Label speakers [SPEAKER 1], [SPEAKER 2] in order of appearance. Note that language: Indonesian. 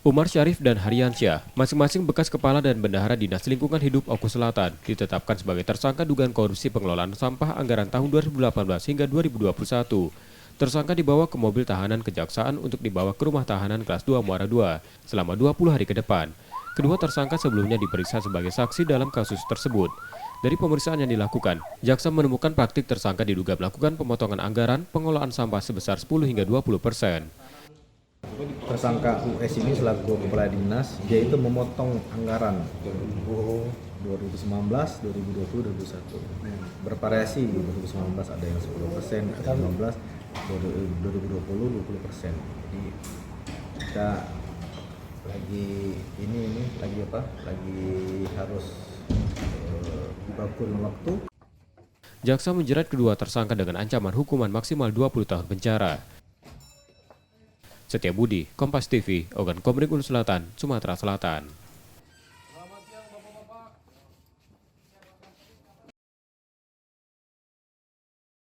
[SPEAKER 1] Umar Syarif dan Haryansyah, masing-masing bekas kepala dan bendahara Dinas Lingkungan Hidup Oku Selatan, ditetapkan sebagai tersangka dugaan korupsi pengelolaan sampah anggaran tahun 2018 hingga 2021. Tersangka dibawa ke mobil tahanan Kejaksaan untuk dibawa ke rumah tahanan kelas 2 Muara II selama 20 hari ke depan. Kedua tersangka sebelumnya diperiksa sebagai saksi dalam kasus tersebut. Dari pemeriksaan yang dilakukan, jaksa menemukan praktik tersangka diduga melakukan pemotongan anggaran pengelolaan sampah sebesar 10 hingga 20%.
[SPEAKER 2] Tersangka US ini selaku kepala dinas, dia itu memotong anggaran 2019, 2020, 2021. Bervariasi, 2019 ada yang 10%, ada yang 15%, 2020, 20%. Jadi kita lagi harus dibaku waktu.
[SPEAKER 1] Jaksa menjerat kedua tersangka dengan ancaman hukuman maksimal 20 tahun penjara. Setia Budi, Kompas TV, Ogan Komering Ulu Selatan, Sumatera Selatan.